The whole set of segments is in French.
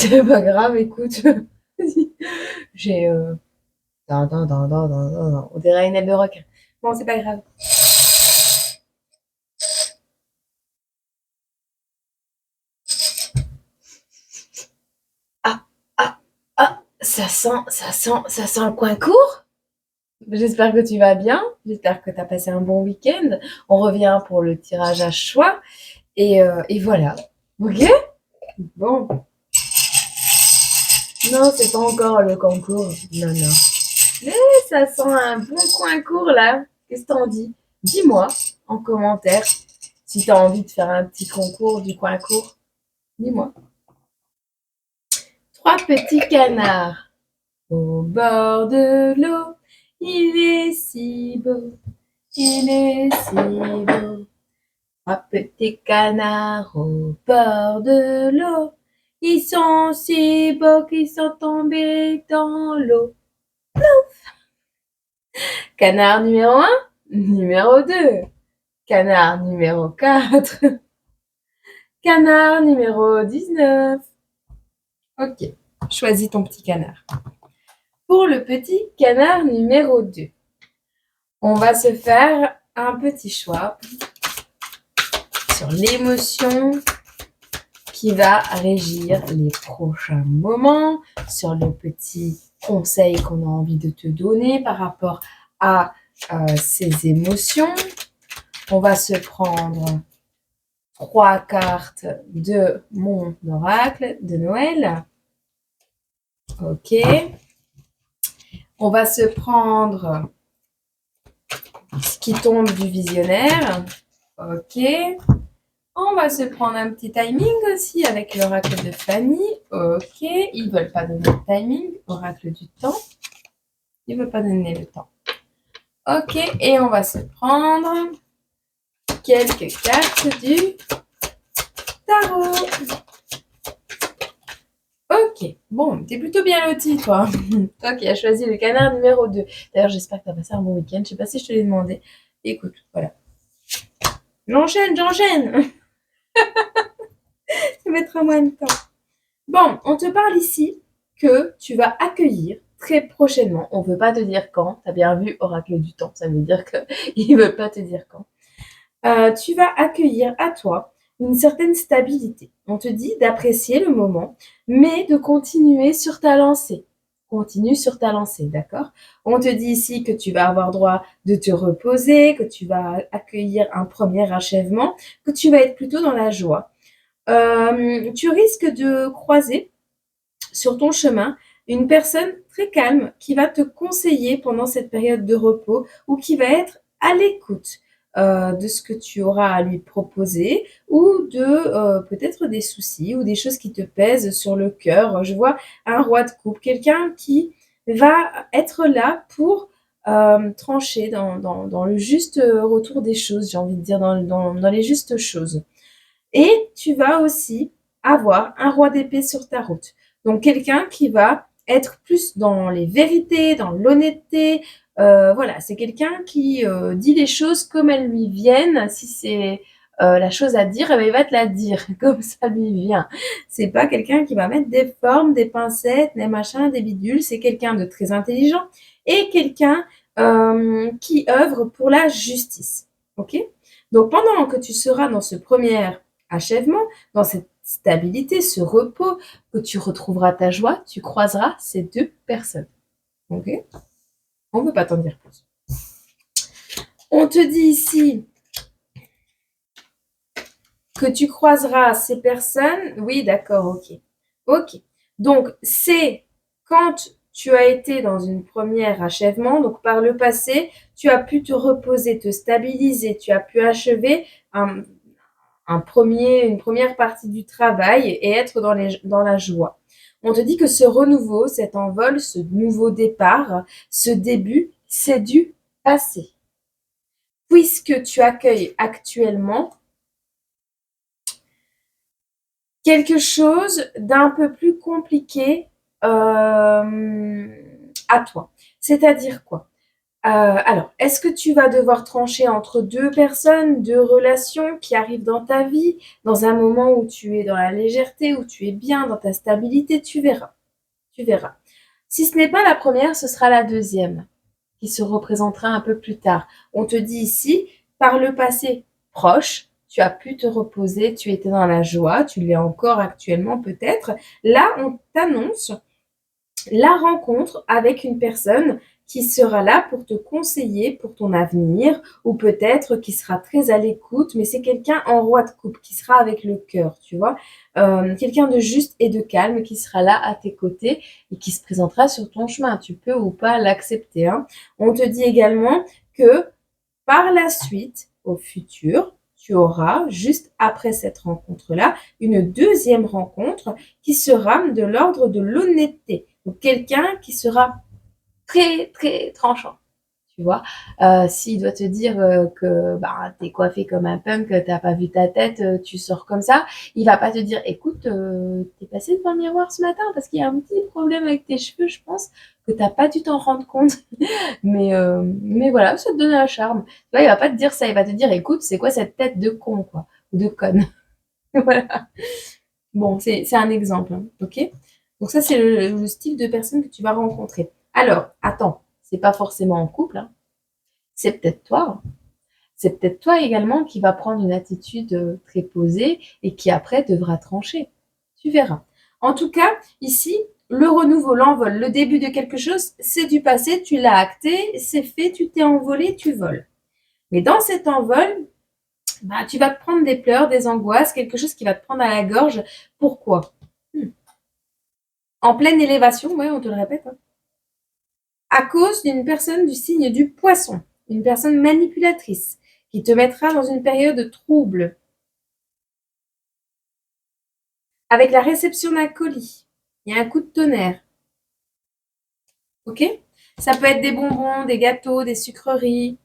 C'est pas grave, écoute. J'ai on dirait une aile de requin. Bon, c'est pas grave. Ah, ah, ah, ça sent le coin court. J'espère que tu vas bien. J'espère que tu as passé un bon week-end. On revient pour le tirage à choix. Et voilà. Ok? Bon. Non, c'est pas encore le concours. Non, non. Mais ça sent un bon coin court là. Qu'est-ce que t'en dis? Dis-moi en commentaire si tu as envie de faire un petit concours du coin court. Dis-moi. Trois petits canards au bord de l'eau. Il est si beau, il est si beau. Trois petits canards au bord de l'eau. Ils sont si beaux qu'ils sont tombés dans l'eau. Canard numéro un, numéro 2, canard numéro 4, canard numéro 19. Ok, choisis ton petit canard. Pour le petit canard numéro 2, on va se faire un petit choix sur l'émotion qui va régir les prochains moments, sur le petit conseil qu'on a envie de te donner par rapport à ces émotions. On va se prendre 3 cartes de mon oracle de Noël. Ok. On va se prendre ce qui tombe du visionnaire. Ok. On va se prendre un petit timing aussi avec l'oracle de Fanny. Ok. Ils ne veulent pas donner le timing. Oracle du temps. Ils ne veulent pas donner le temps. Ok. Et on va se prendre quelques cartes du tarot. Ok, bon, t'es plutôt bien loti, toi. Toi qui as choisi le canard numéro 2. D'ailleurs, j'espère que t'as passé un bon week-end. Je sais pas si je te l'ai demandé. Écoute, voilà. J'enchaîne. Ça mettra moins de temps. Bon, on te parle ici que tu vas accueillir très prochainement. On ne veut pas te dire quand. T'as bien vu Oracle du temps. Ça veut dire qu'ils ne veulent pas te dire quand. Tu vas accueillir à toi une certaine stabilité. On te dit d'apprécier le moment, mais de continuer sur ta lancée. Continue sur ta lancée, d'accord? On te dit ici que tu vas avoir droit de te reposer, que tu vas accueillir un premier achèvement, que tu vas être plutôt dans la joie. Tu risques de croiser sur ton chemin une personne très calme qui va te conseiller pendant cette période de repos ou qui va être à l'écoute de ce que tu auras à lui proposer ou de peut-être des soucis ou des choses qui te pèsent sur le cœur. Je vois un roi de coupe, quelqu'un qui va être là pour trancher dans le juste retour des choses, j'ai envie de dire, dans les justes choses. Et tu vas aussi avoir un roi d'épée sur ta route. Donc quelqu'un qui va être plus dans les vérités, dans l'honnêteté. Voilà, c'est quelqu'un qui dit les choses comme elles lui viennent. Si c'est la chose à dire, eh bien, il va te la dire comme ça lui vient. C'est pas quelqu'un qui va mettre des formes, des pincettes, des machins, des bidules. C'est quelqu'un de très intelligent et quelqu'un qui œuvre pour la justice. Ok? Donc pendant que tu seras dans ce premier achèvement, dans cette stabilité, ce repos, que tu retrouveras ta joie, tu croiseras ces deux personnes. Ok? On ne veut pas t'en dire plus. On te dit ici que tu croiseras ces personnes. Oui, d'accord, ok. Ok. Donc, c'est quand tu as été dans une première achèvement, donc par le passé, tu as pu te reposer, te stabiliser, tu as pu achever une première partie du travail et être dans la joie. On te dit que ce renouveau, cet envol, ce nouveau départ, ce début, c'est du passé. Puisque tu accueilles actuellement quelque chose d'un peu plus compliqué à toi. C'est-à-dire quoi? Alors, est-ce que tu vas devoir trancher entre 2 personnes, 2 relations qui arrivent dans ta vie, dans un moment où tu es dans la légèreté, où tu es bien dans ta stabilité? Tu verras, tu verras. Si ce n'est pas la première, ce sera la deuxième qui se représentera un peu plus tard. On te dit ici, par le passé proche, tu as pu te reposer, tu étais dans la joie, tu l'es encore actuellement peut-être. Là, on t'annonce la rencontre avec une personne qui sera là pour te conseiller pour ton avenir ou peut-être qui sera très à l'écoute, mais c'est quelqu'un en roi de coupe qui sera avec le cœur, tu vois. Quelqu'un de juste et de calme qui sera là à tes côtés et qui se présentera sur ton chemin. Tu peux ou pas l'accepter, hein. On te dit également que par la suite, au futur, tu auras, juste après cette rencontre-là, une deuxième rencontre qui sera de l'ordre de l'honnêteté. Donc, quelqu'un qui sera très, très tranchant. Tu vois, s'il doit te dire que bah, t'es coiffé comme un punk, t'as pas vu ta tête, tu sors comme ça, il va pas te dire, écoute, t'es passé devant le miroir ce matin parce qu'il y a un petit problème avec tes cheveux, je pense que t'as pas dû t'en rendre compte. Mais voilà, ça te donne un charme. Tu vois, il va pas te dire ça, il va te dire, écoute, c'est quoi cette tête de con, quoi, ou de conne. Voilà. Bon, c'est un exemple, hein, ok? Donc ça, c'est le style de personne que tu vas rencontrer. Alors, attends, c'est pas forcément en couple, hein. C'est peut-être toi. C'est peut-être toi également qui va prendre une attitude très posée et qui après devra trancher. Tu verras. En tout cas, ici, le renouveau, l'envol, le début de quelque chose, c'est du passé, tu l'as acté, c'est fait, tu t'es envolé, tu voles. Mais dans cet envol, bah, tu vas te prendre des pleurs, des angoisses, quelque chose qui va te prendre à la gorge. Pourquoi? En pleine élévation, ouais, on te le répète, hein. À cause d'une personne du signe du poisson, une personne manipulatrice, qui te mettra dans une période trouble, avec la réception d'un colis. Il y a un coup de tonnerre. Ok? Ça peut être des bonbons, des gâteaux, des sucreries.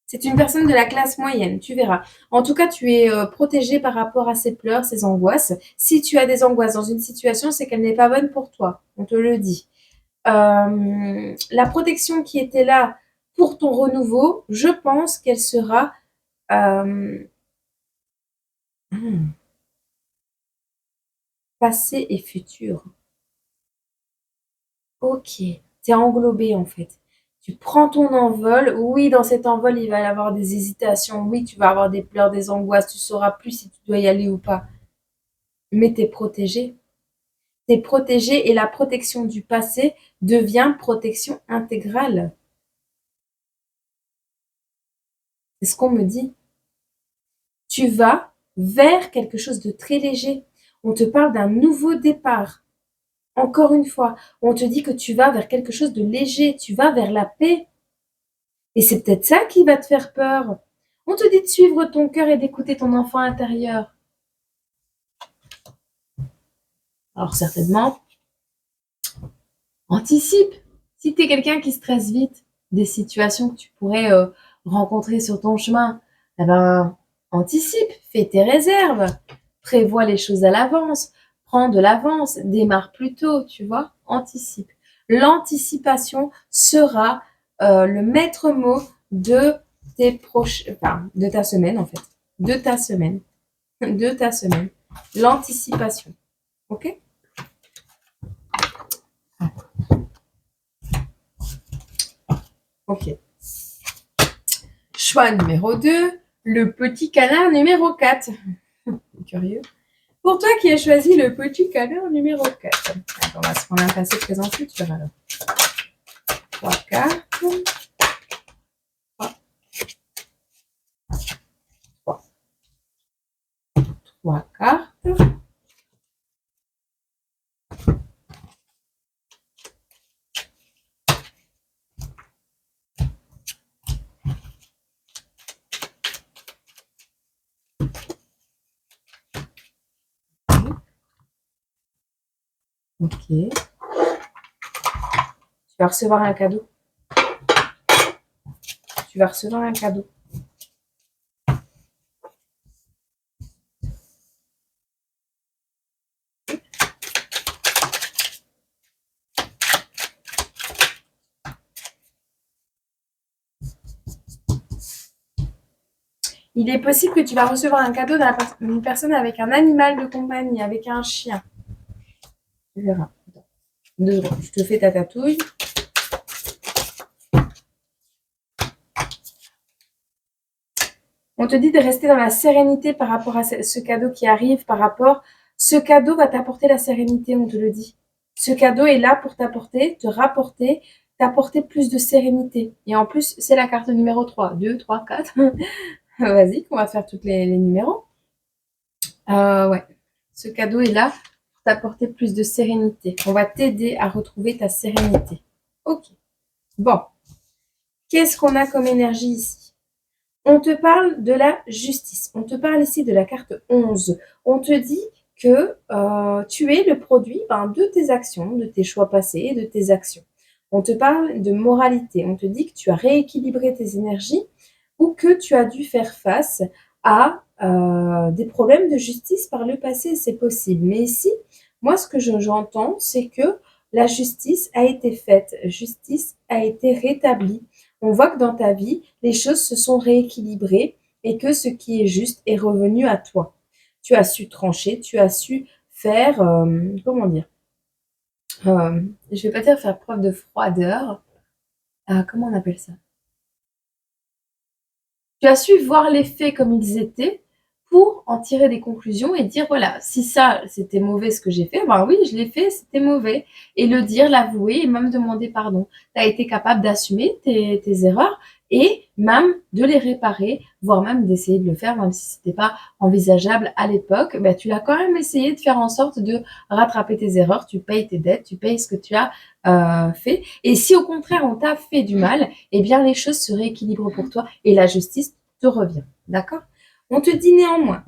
C'est une personne de la classe moyenne, tu verras. En tout cas, tu es protégé par rapport à ces pleurs, ces angoisses. Si tu as des angoisses dans une situation, c'est qu'elle n'est pas bonne pour toi. On te le dit. La protection qui était là pour ton renouveau, je pense qu'elle sera euh, passé et futur. Ok, t'es englobé en fait. Tu prends ton envol. Oui, dans cet envol, il va y avoir des hésitations. Oui, tu vas avoir des pleurs, des angoisses. Tu sauras plus si tu dois y aller ou pas. Mais t'es protégé. T'es protégé et la protection du passé devient protection intégrale. C'est ce qu'on me dit. Tu vas vers quelque chose de très léger. On te parle d'un nouveau départ. Encore une fois, on te dit que tu vas vers quelque chose de léger. Tu vas vers la paix. Et c'est peut-être ça qui va te faire peur. On te dit de suivre ton cœur et d'écouter ton enfant intérieur. Alors certainement, anticipe. Si tu es quelqu'un qui stresse vite des situations que tu pourrais rencontrer sur ton chemin, eh ben, anticipe, fais tes réserves, prévois les choses à l'avance, prends de l'avance, démarre plus tôt, tu vois, anticipe. L'anticipation sera le maître mot de de ta semaine en fait, de ta semaine, de ta semaine, l'anticipation, ok? Ok. Choix numéro 2, le petit canard numéro 4. Curieux. Pour toi qui as choisi le petit canard numéro 4. Attends, on va se prendre un passé présent futur alors. 3 cartes. 3, 3. 3 cartes. Ok. Tu vas recevoir un cadeau. Tu vas recevoir un cadeau. Il est possible que tu vas recevoir un cadeau d'une personne avec un animal de compagnie, avec un chien. Tu verras. 2 secondes, je te fais ta tatouille. On te dit de rester dans la sérénité par rapport à ce cadeau qui arrive, ce cadeau va t'apporter la sérénité, on te le dit. Ce cadeau est là pour t'apporter, te rapporter, t'apporter plus de sérénité. Et en plus, c'est la carte numéro 3. 2, 3, 4. Vas-y, on va faire tous les numéros. Ouais. Ce cadeau est là pour t'apporter plus de sérénité. On va t'aider à retrouver ta sérénité. Ok. Bon. Qu'est-ce qu'on a comme énergie ici? On te parle de la justice. On te parle ici de la carte 11. On te dit que tu es le produit de tes actions, de tes choix passés et de tes actions. On te parle de moralité. On te dit que tu as rééquilibré tes énergies ou que tu as dû faire face à des problèmes de justice par le passé. C'est possible. Mais ici, moi, ce que j'entends, c'est que la justice a été faite. Justice a été rétablie. On voit que dans ta vie, les choses se sont rééquilibrées et que ce qui est juste est revenu à toi. Tu as su trancher, tu as su faire, comment dire, je vais pas dire faire preuve de froideur. Comment on appelle ça? Tu as su voir les faits comme ils étaient pour en tirer des conclusions et dire voilà, si ça c'était mauvais ce que j'ai fait, ben oui, je l'ai fait, c'était mauvais. Et le dire, l'avouer et même demander pardon. Tu as été capable d'assumer tes erreurs et même de les réparer, voire même d'essayer de le faire, même si c'était pas envisageable à l'époque, ben, tu l'as quand même essayé de faire en sorte de rattraper tes erreurs, tu payes tes dettes, tu payes ce que tu as fait. Et si au contraire on t'a fait du mal, eh bien les choses se rééquilibrent pour toi et la justice te revient. D'accord? On te dit néanmoins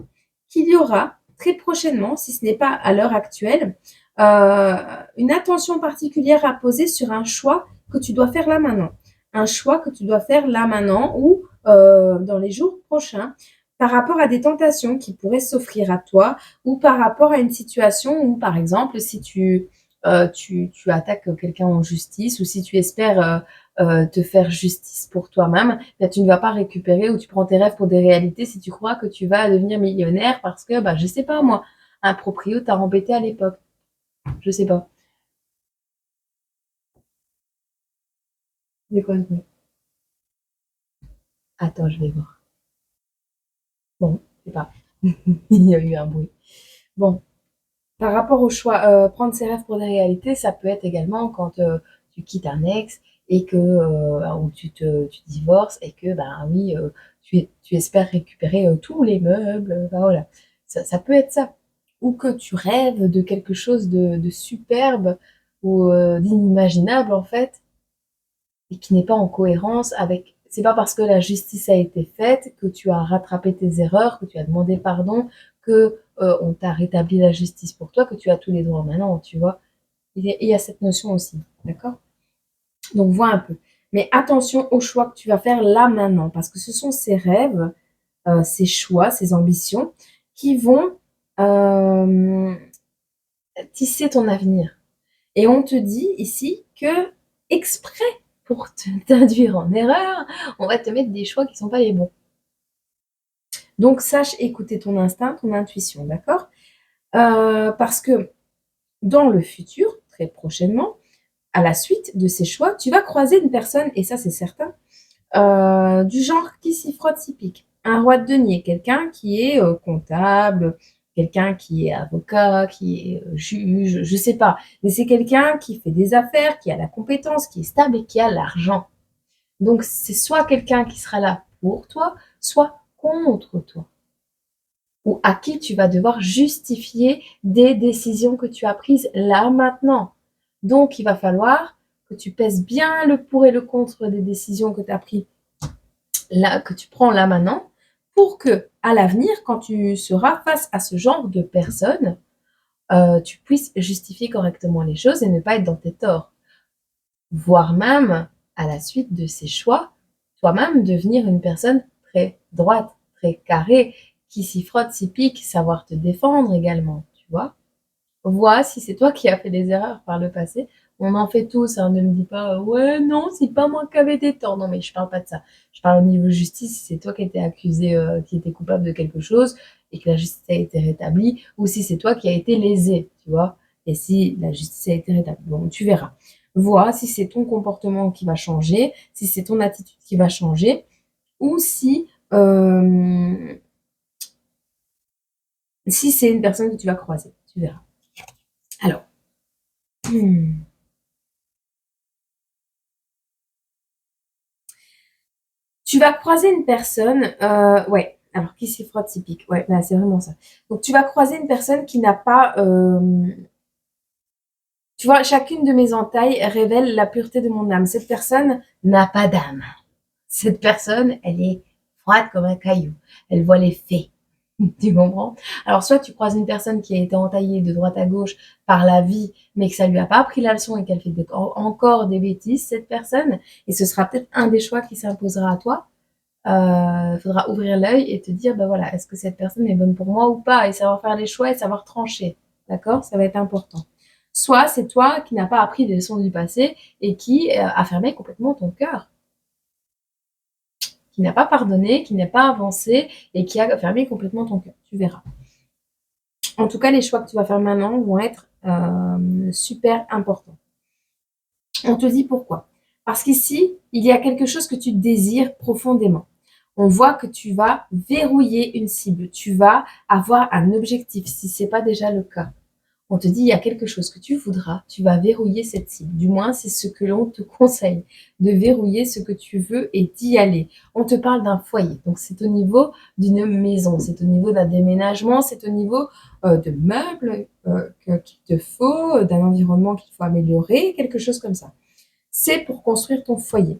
qu'il y aura très prochainement, si ce n'est pas à l'heure actuelle, une attention particulière à poser sur un choix que tu dois faire là maintenant. Un choix que tu dois faire là maintenant ou dans les jours prochains par rapport à des tentations qui pourraient s'offrir à toi ou par rapport à une situation où, par exemple, si tu attaques quelqu'un en justice ou si tu espères te faire justice pour toi-même, là, tu ne vas pas récupérer ou tu prends tes rêves pour des réalités si tu crois que tu vas devenir millionnaire parce que, je sais pas moi, un proprio t'a embêté à l'époque. Je sais pas. C'est quoi ce bruit? Attends, je vais voir. Bon, je sais pas. Il y a eu un bruit. Bon, par rapport au choix, prendre ses rêves pour des réalités, ça peut être également quand tu quittes un ex et que ou tu divorces et que oui, tu espères récupérer tous les meubles, voilà. Ça peut être ça. Ou que tu rêves de quelque chose de superbe ou d'inimaginable en fait et qui n'est pas en cohérence avec. C'est pas parce que la justice a été faite que tu as rattrapé tes erreurs, que tu as demandé pardon, que on t'a rétabli la justice pour toi, que tu as tous les droits maintenant, tu vois. Il y a cette notion aussi, d'accord? Donc vois un peu. Mais attention aux choix que tu vas faire là maintenant, parce que ce sont ces rêves, ces choix, ces ambitions qui vont euh, tisser ton avenir. Et on te dit ici que exprès pour t'induire en erreur, on va te mettre des choix qui ne sont pas les bons. Donc sache écouter ton instinct, ton intuition, d'accord? Parce que dans le futur, très prochainement, à la suite de ces choix, tu vas croiser une personne, et ça c'est certain, du genre qui s'y frotte, s'y pique. Un roi de denier, quelqu'un qui est comptable, quelqu'un qui est avocat, qui est juge, je sais pas. Mais c'est quelqu'un qui fait des affaires, qui a la compétence, qui est stable et qui a l'argent. Donc c'est soit quelqu'un qui sera là pour toi, soit contre toi. Ou à qui tu vas devoir justifier des décisions que tu as prises là maintenant. Donc il va falloir que tu pèses bien le pour et le contre des décisions que tu as prises là, que tu prends là maintenant, pour que à l'avenir, quand tu seras face à ce genre de personnes, tu puisses justifier correctement les choses et ne pas être dans tes torts. Voire même, à la suite de ces choix, toi-même devenir une personne très droite, très carrée, qui s'y frotte, s'y pique, savoir te défendre également, tu vois. Vois si c'est toi qui as fait des erreurs par le passé, On en fait tous, hein, ne me dis pas: «Ouais, non, c'est pas moi qui avais des torts». Non, mais je parle pas de ça. Je parle au niveau justice, si c'est toi qui étais accusé, qui était coupable de quelque chose et que la justice a été rétablie ou si c'est toi qui as été lésé, tu vois? Et si la justice a été rétablie. Bon, tu verras. Vois si c'est ton comportement qui va changer, si c'est ton attitude qui va changer ou si c'est une personne que tu vas croiser. Tu verras. Alors, tu vas croiser une personne, ouais, alors qui s'y frotte typique, ouais, bah, c'est vraiment ça. Donc tu vas croiser une personne qui n'a pas, tu vois, chacune de mes entailles révèle la pureté de mon âme. Cette personne n'a pas d'âme. Cette personne, elle est froide comme un caillou. Elle voit les faits. Tu comprends? Alors, soit tu croises une personne qui a été entaillée de droite à gauche par la vie, mais que ça lui a pas appris la leçon et qu'elle fait encore des bêtises, cette personne, et ce sera peut-être un des choix qui s'imposera à toi. Faudra ouvrir l'œil et te dire, bah voilà, est-ce que cette personne est bonne pour moi ou pas? Et savoir faire les choix et savoir trancher. D'accord? Ça va être important. Soit c'est toi qui n'as pas appris des leçons du passé et qui a fermé complètement ton cœur, qui n'a pas pardonné, qui n'a pas avancé et qui a fermé complètement ton cœur. Tu verras. En tout cas, les choix que tu vas faire maintenant vont être super importants. On te dit pourquoi. Parce qu'ici, il y a quelque chose que tu désires profondément. On voit que tu vas verrouiller une cible. Tu vas avoir un objectif, si ce n'est pas déjà le cas. On te dit, il y a quelque chose que tu voudras, tu vas verrouiller cette cible. Du moins, c'est ce que l'on te conseille, de verrouiller ce que tu veux et d'y aller. On te parle d'un foyer, donc c'est au niveau d'une maison, c'est au niveau d'un déménagement, c'est au niveau de meubles qu'il te faut, d'un environnement qu'il faut améliorer, quelque chose comme ça. C'est pour construire ton foyer.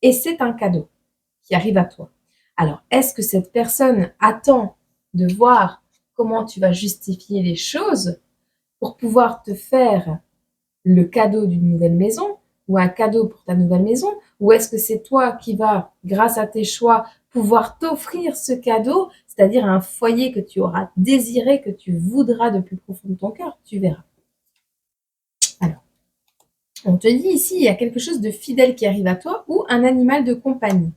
Et c'est un cadeau qui arrive à toi. Alors, est-ce que cette personne attend de voir comment tu vas justifier les choses pour pouvoir te faire le cadeau d'une nouvelle maison ou un cadeau pour ta nouvelle maison? Ou est-ce que c'est toi qui vas, grâce à tes choix, pouvoir t'offrir ce cadeau, c'est-à-dire un foyer que tu auras désiré, que tu voudras de plus profond de ton cœur? Tu verras. Alors, on te dit ici, il y a quelque chose de fidèle qui arrive à toi ou un animal de compagnie.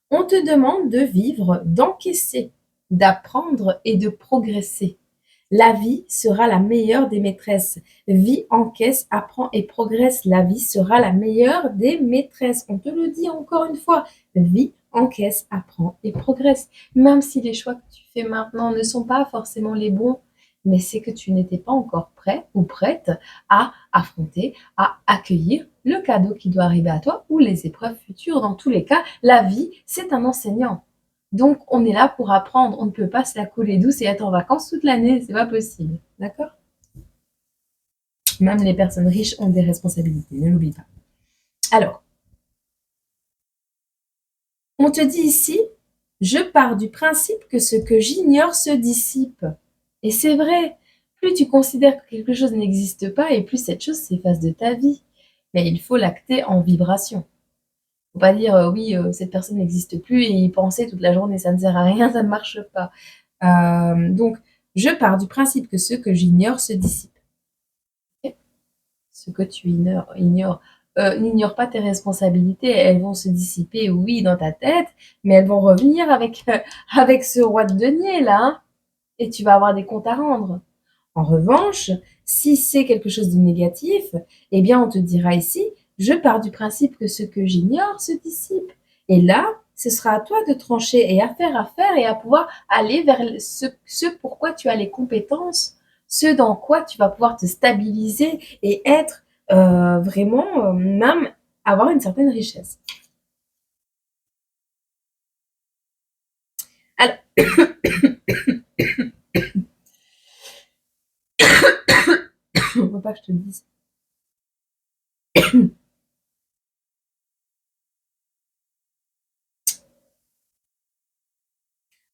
On te demande de vivre, d'encaisser, d'apprendre et de progresser. La vie sera la meilleure des maîtresses. Vis, encaisse, apprends et progresse. La vie sera la meilleure des maîtresses. On te le dit encore une fois. Vis, encaisse, apprends et progresse. Même si les choix que tu fais maintenant ne sont pas forcément les bons, mais c'est que tu n'étais pas encore prêt ou prête à affronter, à accueillir le cadeau qui doit arriver à toi ou les épreuves futures. Dans tous les cas, la vie, c'est un enseignant. Donc, on est là pour apprendre. On ne peut pas se la couler douce et être en vacances toute l'année. C'est pas possible. D'accord? Même les personnes riches ont des responsabilités. Ne l'oublie pas. Alors, on te dit ici, je pars du principe que ce que j'ignore se dissipe. Et c'est vrai. Plus tu considères que quelque chose n'existe pas et plus cette chose s'efface de ta vie. Mais il faut l'acter en vibration. Faut pas dire oui, cette personne n'existe plus et y penser toute la journée, ça ne sert à rien, ça ne marche pas. Donc, je pars du principe que ce que j'ignore se dissipe. Okay. Ce que tu ignores n'ignore pas tes responsabilités, elles vont se dissiper, oui, dans ta tête, mais elles vont revenir avec ce roi de denier là, hein, et tu vas avoir des comptes à rendre. En revanche, si c'est quelque chose de négatif, eh bien, on te dira ici, je pars du principe que ce que j'ignore se dissipe. Et là, ce sera à toi de trancher et à faire et à pouvoir aller vers ce pourquoi tu as les compétences, ce dans quoi tu vas pouvoir te stabiliser et être vraiment, même avoir une certaine richesse. Alors, je ne veux pas que je te le dise.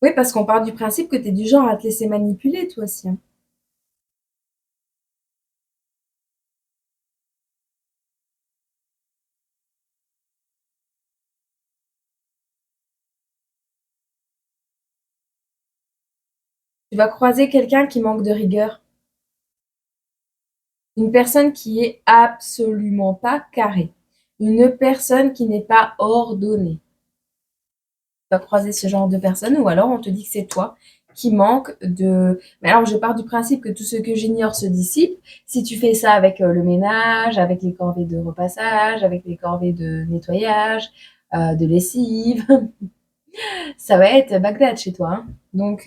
Oui, parce qu'on part du principe que tu es du genre à te laisser manipuler, toi aussi, hein. Tu vas croiser quelqu'un qui manque de rigueur. Une personne qui est absolument pas carrée. Une personne qui n'est pas ordonnée. Tu vas croiser ce genre de personne ou alors on te dit que c'est toi qui manque de... Mais alors je pars du principe que tout ce que j'ignore se dissipe. Si tu fais ça avec le ménage, avec les corvées de repassage, avec les corvées de nettoyage, de lessive, ça va être Bagdad chez toi. Hein. Donc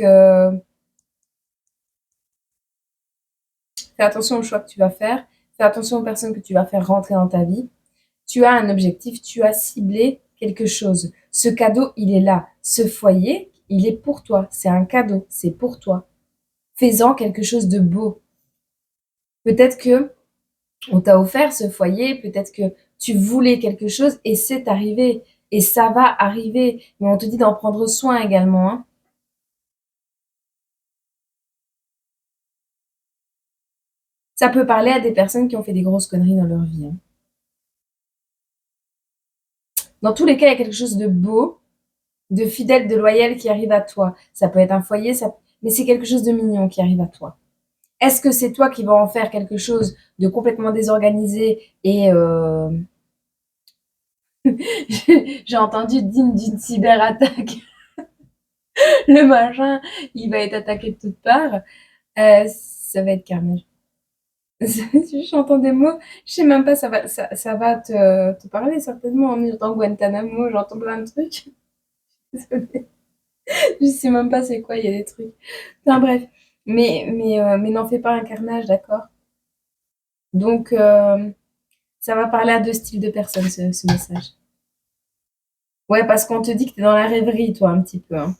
fais attention aux choix que tu vas faire. Fais attention aux personnes que tu vas faire rentrer dans ta vie. Tu as un objectif, tu as ciblé quelque chose. Ce cadeau, il est là. Ce foyer, il est pour toi. C'est un cadeau, c'est pour toi. Fais-en quelque chose de beau. Peut-être que on t'a offert ce foyer, peut-être que tu voulais quelque chose et c'est arrivé. Et ça va arriver. Mais on te dit d'en prendre soin également. Hein. Ça peut parler à des personnes qui ont fait des grosses conneries dans leur vie. Hein. Dans tous les cas, il y a quelque chose de beau, de fidèle, de loyal qui arrive à toi. Ça peut être un foyer, mais c'est quelque chose de mignon qui arrive à toi. Est-ce que c'est toi qui vas en faire quelque chose de complètement désorganisé et j'ai entendu digne d'une cyberattaque, le machin, il va être attaqué de toutes parts. Ça va être carnage. J'entends des mots, je sais même pas, ça va te parler certainement. En j'entends Guantanamo, j'entends plein de trucs. Je sais même pas c'est quoi, il y a des trucs. Enfin bref, mais n'en fais pas un carnage, d'accord? Donc, ça va parler à deux styles de personnes, ce message. Ouais, parce qu'on te dit que t'es dans la rêverie, toi, un petit peu. Hein.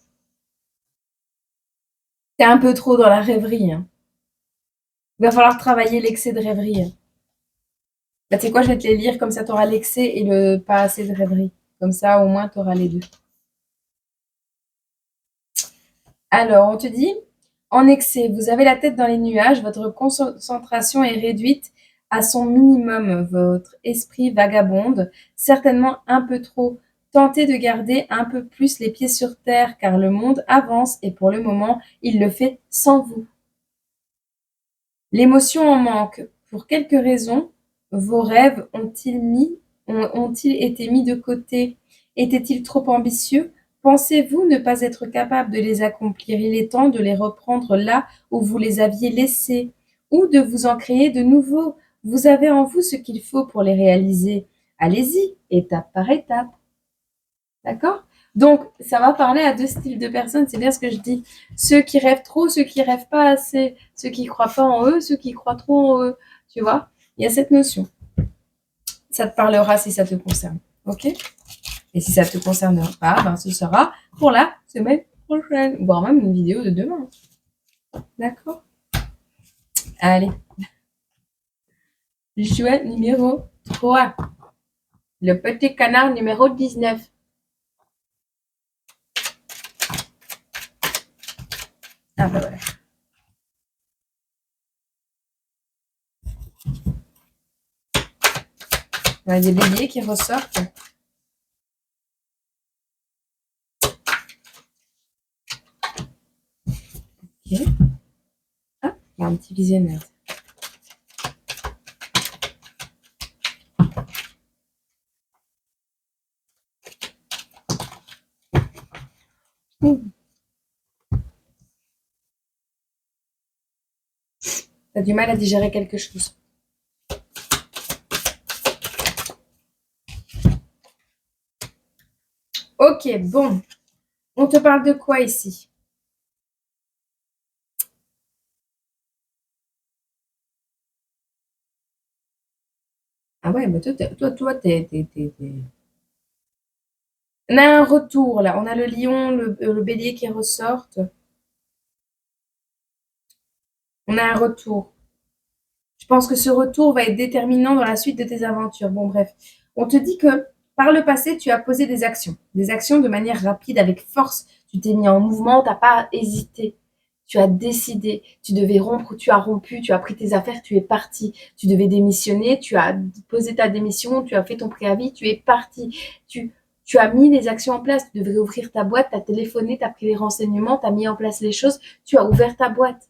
T'es un peu trop dans la rêverie. Hein. Il va falloir travailler l'excès de rêverie. Hein. Bah, tu sais quoi, je vais te les lire, comme ça t'auras l'excès et le pas assez de rêverie. Comme ça, au moins, t'auras les deux. Alors, on te dit, en excès, vous avez la tête dans les nuages, votre concentration est réduite à son minimum, votre esprit vagabonde, certainement un peu trop. Tentez de garder un peu plus les pieds sur terre, car le monde avance et pour le moment, il le fait sans vous. L'émotion en manque. Pour quelque raison, vos rêves ont-ils été mis de côté? Étaient-ils trop ambitieux? Pensez-vous ne pas être capable de les accomplir? Il est temps de les reprendre là où vous les aviez laissés, ou de vous en créer de nouveaux. Vous avez en vous ce qu'il faut pour les réaliser. Allez-y, étape par étape. D'accord? Donc, ça va parler à deux styles de personnes, c'est bien ce que je dis. Ceux qui rêvent trop, ceux qui rêvent pas assez, ceux qui croient pas en eux, ceux qui croient trop en eux. Tu vois? Il y a cette notion. Ça te parlera si ça te concerne. Ok? Et si ça te concerne pas, ben ce sera pour la semaine prochaine, voire même une vidéo de demain. D'accord? Allez. Jouet numéro 3. Le petit canard numéro 19. Ah bah voilà. On a des béliers qui ressortent. Ok. Ah, il y a un petit visionnaire. T'as du mal à digérer quelque chose. Ok, bon. On te parle de quoi ici? Ah ouais, mais On a un retour là. On a le lion, le bélier qui ressortent. On a un retour. Je pense que ce retour va être déterminant dans la suite de tes aventures. Bon, bref. On te dit que par le passé, tu as posé des actions. Des actions de manière rapide, avec force. Tu t'es mis en mouvement, tu n'as pas hésité. Tu as décidé, tu devais rompre, tu as rompu, tu as pris tes affaires, tu es parti. Tu devais démissionner, tu as posé ta démission, tu as fait ton préavis, tu es parti. Tu as mis les actions en place, tu devrais ouvrir ta boîte, tu as téléphoné, tu as pris les renseignements, tu as mis en place les choses, tu as ouvert ta boîte.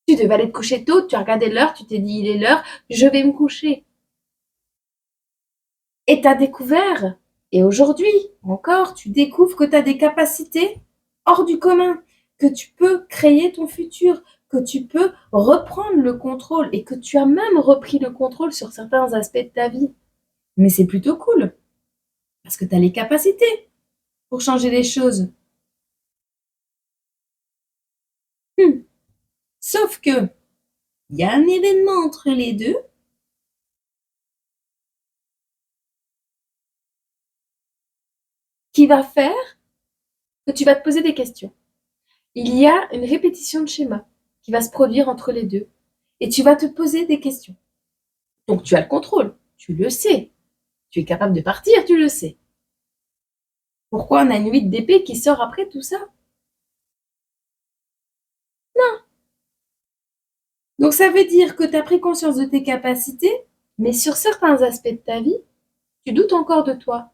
Tu devais aller te coucher tôt, tu as regardé l'heure, tu t'es dit il est l'heure, je vais me coucher. Et tu as découvert, et aujourd'hui encore, tu découvres que tu as des capacités hors du commun, que tu peux créer ton futur, que tu peux reprendre le contrôle et que tu as même repris le contrôle sur certains aspects de ta vie. Mais c'est plutôt cool, parce que tu as les capacités pour changer les choses. Sauf que, il y a un événement entre les deux qui va faire que tu vas te poser des questions. Il y a une répétition de schéma qui va se produire entre les deux et tu vas te poser des questions. Donc tu as le contrôle, tu le sais. Tu es capable de partir, tu le sais. Pourquoi on a une 8 d'épée qui sort après tout ça? Non. Donc ça veut dire que tu as pris conscience de tes capacités, mais sur certains aspects de ta vie, tu doutes encore de toi.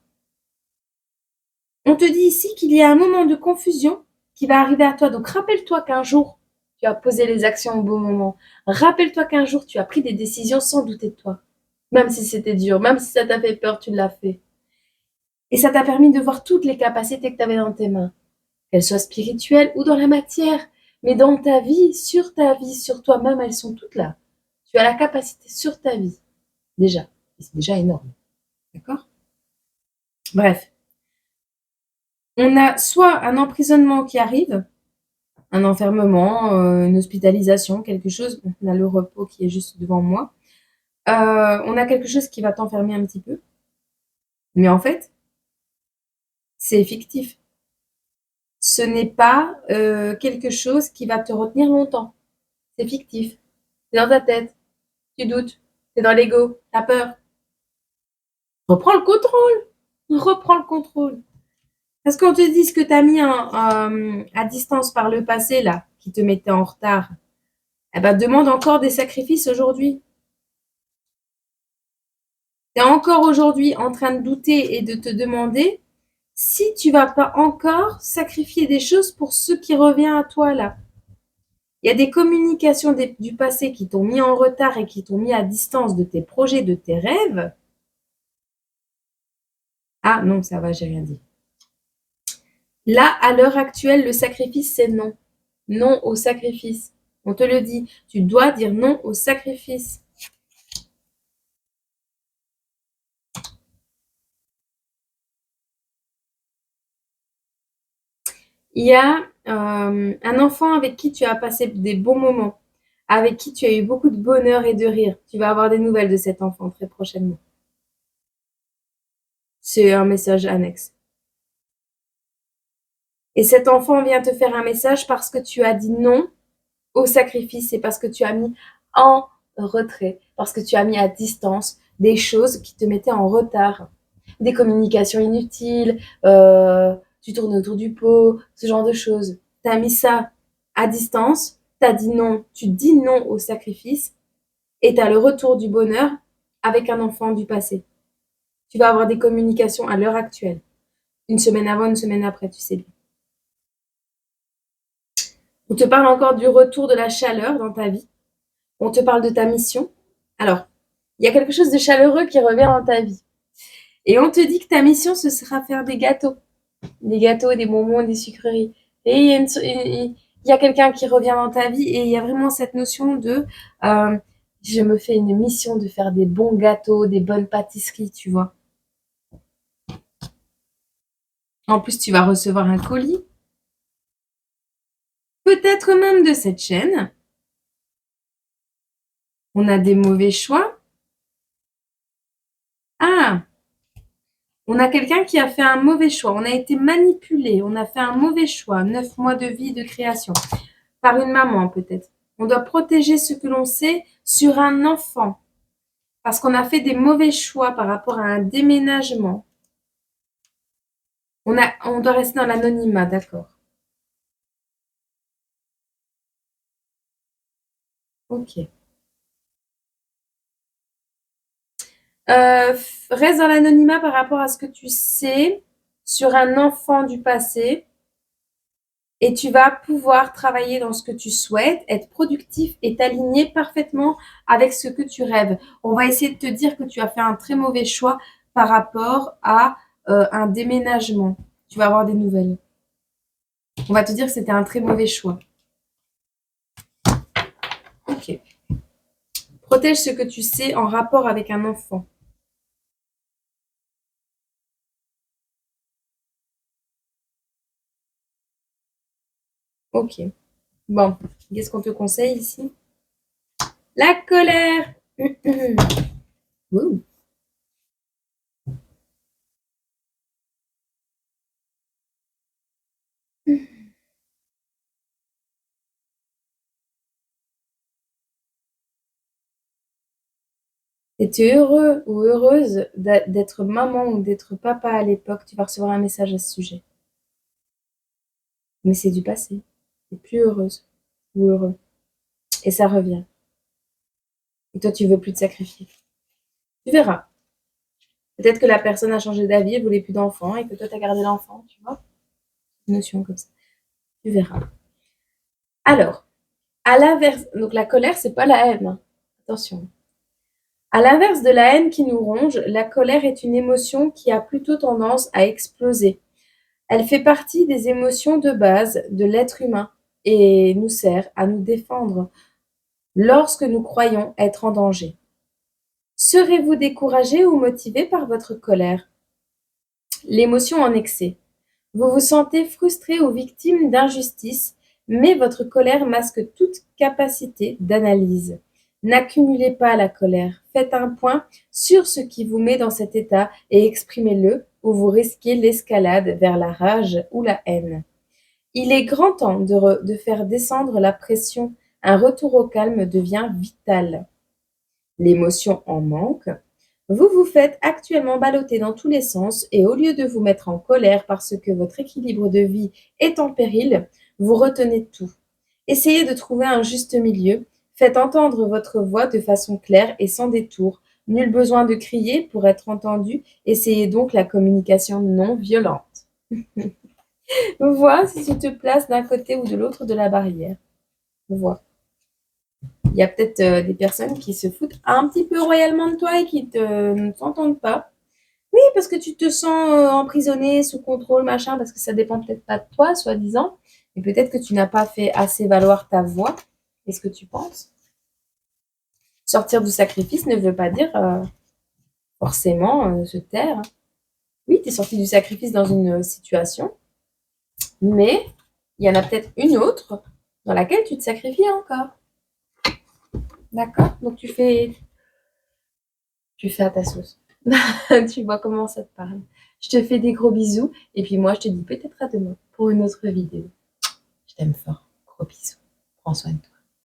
On te dit ici qu'il y a un moment de confusion qui va arriver à toi. Donc rappelle-toi qu'un jour, tu as posé les actions au bon moment. Rappelle-toi qu'un jour, tu as pris des décisions sans douter de toi. Même si c'était dur, même si ça t'a fait peur, tu l'as fait. Et ça t'a permis de voir toutes les capacités que tu avais dans tes mains, qu'elles soient spirituelles ou dans la matière. Mais dans ta vie, sur toi-même, elles sont toutes là. Tu as la capacité sur ta vie, déjà. Et c'est déjà énorme. D'accord? Bref. On a soit un emprisonnement qui arrive, un enfermement, une hospitalisation, quelque chose. On a le repos qui est juste devant moi. On a quelque chose qui va t'enfermer un petit peu. Mais en fait, c'est fictif. Ce n'est pas quelque chose qui va te retenir longtemps. C'est fictif. C'est dans ta tête. Tu doutes. C'est dans l'ego. T'as peur. Reprends le contrôle. Reprends le contrôle. Parce qu'on te dit ce que tu as mis à distance par le passé, là, qui te mettait en retard, eh ben, demande encore des sacrifices aujourd'hui. Tu es encore aujourd'hui en train de douter et de te demander si tu vas pas encore sacrifier des choses pour ce qui revient à toi là. Il y a des communications du passé qui t'ont mis en retard et qui t'ont mis à distance de tes projets, de tes rêves. Ah non, ça va, j'ai rien dit. Là, à l'heure actuelle, le sacrifice, c'est non. Non au sacrifice. On te le dit. Tu dois dire non au sacrifice. Il y a un enfant avec qui tu as passé des bons moments, avec qui tu as eu beaucoup de bonheur et de rire. Tu vas avoir des nouvelles de cet enfant très prochainement. C'est un message annexe. Et cet enfant vient te faire un message parce que tu as dit non au sacrifice et parce que tu as mis en retrait, parce que tu as mis à distance des choses qui te mettaient en retard. Des communications inutiles, tu tournes autour du pot, ce genre de choses. Tu as mis ça à distance, tu as dit non, tu dis non au sacrifice et tu as le retour du bonheur avec un enfant du passé. Tu vas avoir des communications à l'heure actuelle. Une semaine avant, une semaine après, tu sais bien. On te parle encore du retour de la chaleur dans ta vie. On te parle de ta mission. Alors, il y a quelque chose de chaleureux qui revient dans ta vie. Et on te dit que ta mission, ce sera faire des gâteaux. Des gâteaux, des bonbons, des sucreries. Et il y a quelqu'un qui revient dans ta vie et il y a vraiment cette notion de je me fais une mission de faire des bons gâteaux, des bonnes pâtisseries, tu vois. En plus, tu vas recevoir un colis. Peut-être même de cette chaîne. On a des mauvais choix. Ah, on a quelqu'un qui a fait un mauvais choix. On a été manipulé. On a fait un mauvais choix. 9 mois de vie de création. Par une maman, peut-être. On doit protéger ce que l'on sait sur un enfant. Parce qu'on a fait des mauvais choix par rapport à un déménagement. On doit rester dans l'anonymat, d'accord. Ok. Reste dans l'anonymat par rapport à ce que tu sais sur un enfant du passé et tu vas pouvoir travailler dans ce que tu souhaites, être productif et t'aligner parfaitement avec ce que tu rêves. On va essayer de te dire que tu as fait un très mauvais choix par rapport à un déménagement. Tu vas avoir des nouvelles. On va te dire que c'était un très mauvais choix. Ok. Protège ce que tu sais en rapport avec un enfant. Ok. Bon, qu'est-ce qu'on te conseille ici? La colère. Ouh. Et tu es heureux ou heureuse d'être maman ou d'être papa à l'époque, tu vas recevoir un message à ce sujet. Mais c'est du passé. Tu n'es plus heureuse ou heureux. Et ça revient. Et toi, tu veux plus te sacrifier. Tu verras. Peut-être que la personne a changé d'avis, elle voulait plus d'enfants et que toi, tu as gardé l'enfant, tu vois. Une notion comme ça. Tu verras. Alors, à l'inverse, donc la colère, c'est pas la haine, hein. Attention. À l'inverse de la haine qui nous ronge, la colère est une émotion qui a plutôt tendance à exploser. Elle fait partie des émotions de base de l'être humain et nous sert à nous défendre lorsque nous croyons être en danger. Serez-vous découragé ou motivé par votre colère? L'émotion en excès. Vous vous sentez frustré ou victime d'injustice, mais votre colère masque toute capacité d'analyse. N'accumulez pas la colère. Faites un point sur ce qui vous met dans cet état et exprimez-le ou vous risquez l'escalade vers la rage ou la haine. Il est grand temps de faire descendre la pression. Un retour au calme devient vital. L'émotion en manque. Vous vous faites actuellement balloter dans tous les sens et au lieu de vous mettre en colère parce que votre équilibre de vie est en péril, vous retenez tout. Essayez de trouver un juste milieu. Faites entendre votre voix de façon claire et sans détour. Nul besoin de crier pour être entendu. Essayez donc la communication non violente. Vois si tu te places d'un côté ou de l'autre de la barrière. Vois. Il y a peut-être des personnes qui se foutent un petit peu royalement de toi et qui ne t'entendent pas. Oui, parce que tu te sens emprisonné, sous contrôle, machin, parce que ça dépend peut-être pas de toi, soi-disant. Et peut-être que tu n'as pas fait assez valoir ta voix. Est-ce que tu penses? Sortir du sacrifice ne veut pas dire forcément se taire. Oui, tu es sorti du sacrifice dans une situation, mais il y en a peut-être une autre dans laquelle tu te sacrifies encore. D'accord? Donc tu fais à ta sauce. Tu vois comment ça te parle. Je te fais des gros bisous et puis moi je te dis peut-être à demain pour une autre vidéo. Je t'aime fort. Gros bisous. Prends soin de toi.